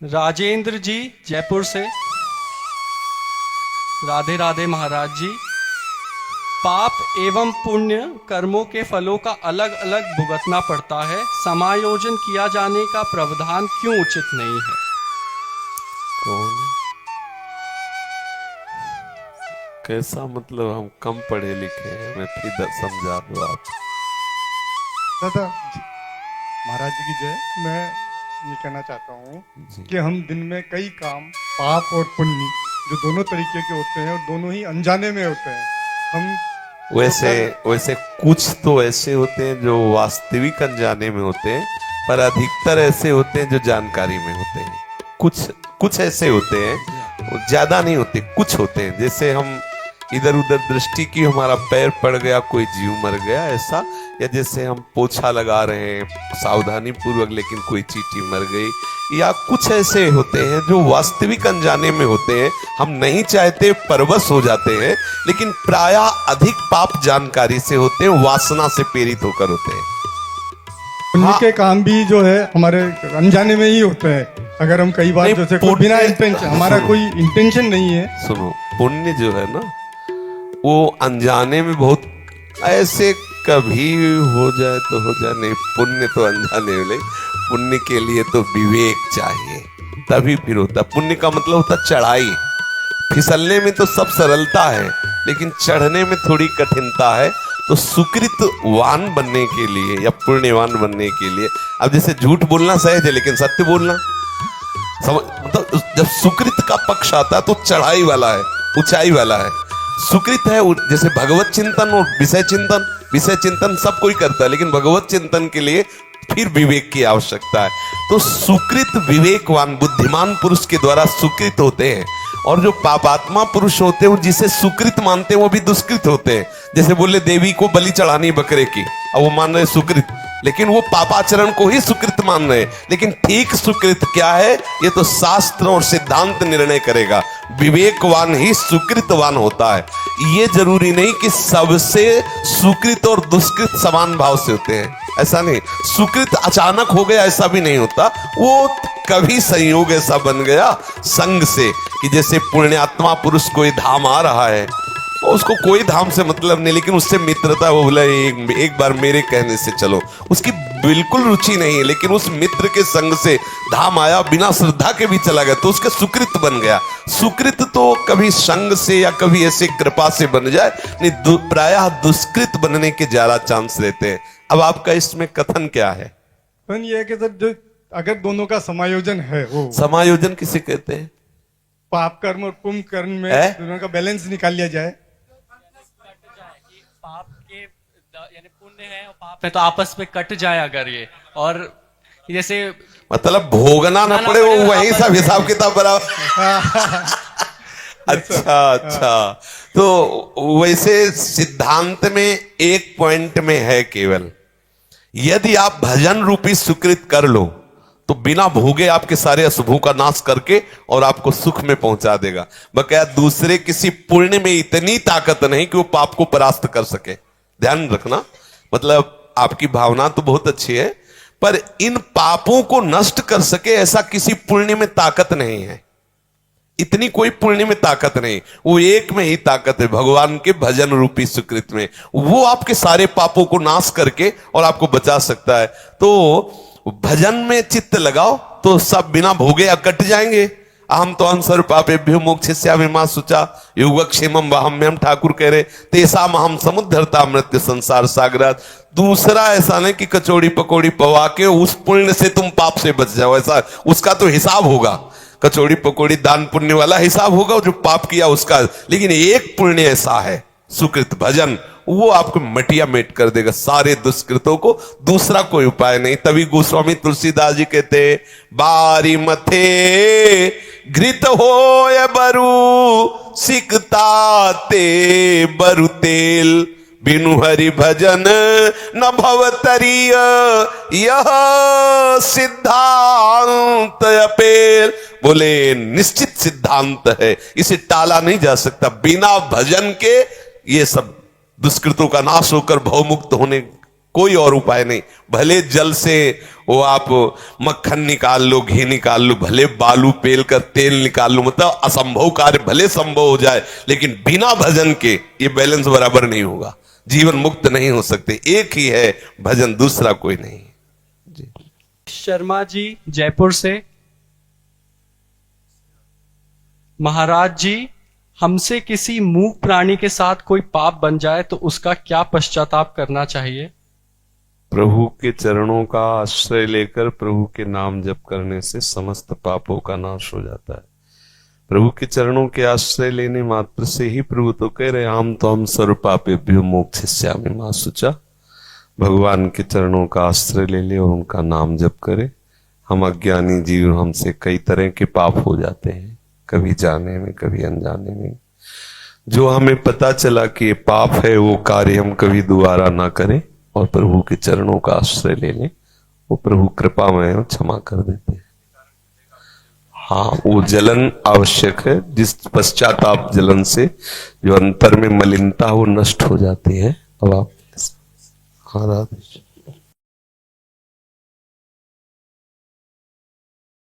राजेंद्र जी जयपुर से। राधे राधे महाराज जी। पाप एवं पुण्य कर्मों के फलों का अलग अलग भुगतना पड़ता है, समायोजन किया जाने का प्रावधान क्यों उचित नहीं है? कौन? कैसा मतलब? हम कम पढ़े लिखे हैं, मैं फिर समझा दो आप। दादा महाराज जी की जय। मैं ये कहना चाहता हूँ कि हम दिन में कई काम, पाप और पुण्य, जो दोनों तरीके के होते हैं और दोनों ही अनजाने में होते हैं, हम वैसे कुछ तो ऐसे होते हैं जो वास्तविक अनजाने में होते हैं, पर अधिकतर ऐसे होते हैं जो जानकारी में होते हैं। कुछ ऐसे होते हैं, वो ज्यादा नहीं होते, कुछ होते हैं। जैसे हम इधर उधर दृष्टि की, हमारा पैर पड़ गया, कोई जीव मर गया, ऐसा। या जैसे हम पोछा लगा रहे हैं सावधानी पूर्वक, लेकिन कोई चींटी मर गई। या कुछ ऐसे होते हैं जो वास्तविक अनजाने में होते हैं, हम नहीं चाहते, परवश हो जाते हैं, लेकिन प्रायः अधिक पाप जानकारी से होते हैं, वासना से प्रेरित होकर होते हैं। पुण्य के काम भी जो है हमारे अनजाने में ही होते हैं। अगर हम कई बार जैसे कोई बिना इंटेंशन, हमारा कोई इंटेंशन नहीं है। सुनो, पुण्य जो है ना, वो अनजाने में बहुत ऐसे कभी हो जाए तो हो जाए, नहीं, पुण्य तो अनजाने में। पुण्य के लिए तो विवेक चाहिए, तभी फिर होता। पुण्य का मतलब होता चढ़ाई। फिसलने में तो सब सरलता है, लेकिन चढ़ने में थोड़ी कठिनता है। तो सुकृतवान बनने के लिए या पुण्यवान बनने के लिए, अब जैसे झूठ बोलना सहज है, लेकिन सत्य बोलना मतलब जब सुकृत का पक्ष आता है तो चढ़ाई वाला है, ऊंचाई वाला है। सुकृत है जैसे भगवत चिंतन और विषय चिंतन। विषय चिंतन सब कोई करता है, लेकिन भगवत चिंतन के लिए फिर विवेक की आवश्यकता है। तो सुकृत विवेकवान बुद्धिमान पुरुष के द्वारा सुकृत होते हैं, और जो पापात्मा पुरुष होते हैं, वो जिसे सुकृत मानते हैं, वो भी दुष्कृत होते हैं। जैसे बोले देवी को बलि चढ़ानी बकरे की, और वो मान रहे सुकृत, लेकिन वो पापाचरण को ही सुकृत मान रहे हैं। लेकिन ठीक सुकृत क्या है, ये तो शास्त्र और सिद्धांत निर्णय करेगा। विवेकवान ही सुकृतवान होता है। ये जरूरी नहीं कि सबसे सुकृत और दुष्कृत समान भाव से होते हैं, ऐसा नहीं। सुकृत अचानक हो गया ऐसा भी नहीं होता, वो कभी संयोग ऐसा बन गया संग से, कि जैसे पुण्यात्मा पुरुष कोई धाम आ रहा है, उसको कोई धाम से मतलब नहीं, लेकिन उससे मित्रता, वो बोला एक बार मेरे कहने से चलो। उसकी बिल्कुल रुचि नहीं है, लेकिन उस मित्र के संग से धाम आया, बिना श्रद्धा के भी चला गया, तो उसके सुकृत बन गया। सुकृत तो कभी संग से या कभी ऐसे कृपा से बन जाए, नहीं, प्रायः दुष्कृत बनने के ज्यादा चांस रहते हैं। अब आपका इसमें कथन क्या है? ये है कि सर, जो अगर दोनों का समायोजन है, वो समायोजन किसे कहते हैं? पाप कर्म और पुण्य कर्म में दोनों का बैलेंस निकाल लिया जाए। पाप के यानी पुण्य है और पाप है तो आपस में कट जाए अगर ये, और जैसे मतलब भोगना ना पड़े, वो वही सब हिसाब किताब बराबर। अच्छा, तो वैसे सिद्धांत में एक पॉइंट में है केवल, यदि आप भजन रूपी सुकृत कर लो तो बिना भोगे आपके सारे अशुभों का नाश करके और आपको सुख में पहुंचा देगा। बकाया दूसरे किसी पुण्य में इतनी ताकत नहीं कि वो पाप को परास्त कर सके। ध्यान रखना, मतलब आपकी भावना तो बहुत अच्छी है, पर इन पापों को नष्ट कर सके ऐसा किसी पुण्य में ताकत नहीं है। इतनी कोई पुण्य में ताकत नहीं, वो एक में ही ताकत है, भगवान के भजन रूपी सुकृत में। वो आपके सारे पापों को नाश करके और आपको बचा सकता है। तो भजन में चित्त लगाओ तो सब बिना भोगे कट जाएंगे। अहम तो अंसर पापेभ्यो मोक्षयिष्यामि मा शुचा योगक्षेमम वहाम्यहम, ठाकुर कह रहे, तेसाम अहम समुद्धरता मृत्यु संसार सागरात। दूसरा ऐसा नहीं कि कचौड़ी पकौड़ी पवा के उस पुण्य से तुम पाप से बच जाओ, ऐसा उसका तो हिसाब होगा। कचौड़ी पकौड़ी दान पुण्य वाला हिसाब होगा, जो पाप किया उसका। लेकिन एक पुण्य ऐसा है, सुकृत भजन, वो आपको मटिया मेट कर देगा सारे दुष्कृतों को। दूसरा कोई उपाय नहीं। तभी गोस्वामी तुलसीदास जी कहते, बारी मथे घृत होय बरु सिकताते बरु तेल, बिनु हरि भजन न भवतरीय यह सिद्धांत अपेल। बोले निश्चित सिद्धांत है, इसे टाला नहीं जा सकता। बिना भजन के ये सब दुष्कृतों का नाश होकर भवमुक्त होने कोई और उपाय नहीं। भले जल से वो आप मक्खन निकाल लो, घी निकाल लो, भले बालू पेल कर तेल निकाल लो, मतलब असंभव कार्य भले संभव हो जाए, लेकिन बिना भजन के ये बैलेंस बराबर नहीं होगा। जीवन मुक्त नहीं हो सकते। एक ही है भजन, दूसरा कोई नहीं। जी। शर्मा जी जयपुर से। महाराज जी, हमसे किसी मूक प्राणी के साथ कोई पाप बन जाए तो उसका क्या पश्चाताप करना चाहिए? प्रभु के चरणों का आश्रय लेकर प्रभु के नाम जप करने से समस्त पापों का नाश हो जाता है। प्रभु के चरणों के आश्रय लेने मात्र से ही प्रभु तो कह रहे हम तो हम सर्व पापेभ्यो मोक्षयिष्यामि मा शुचा। भगवान के चरणों का आश्रय ले ले और उनका नाम जप करे। हम अज्ञानी जीव, हमसे कई तरह के पाप हो जाते हैं, कभी जाने में कभी अनजाने में। जो हमें पता चला कि ये पाप है, वो कार्य हम कभी दोबारा ना करें और प्रभु के चरणों का आश्रय ले लें। वो प्रभु कृपामय क्षमा कर देते हैं। हाँ, वो जलन आवश्यक है, जिस पश्चाताप जलन से जो अंतर में मलिनता वो नष्ट हो जाती है। अब आप हाँ राधे।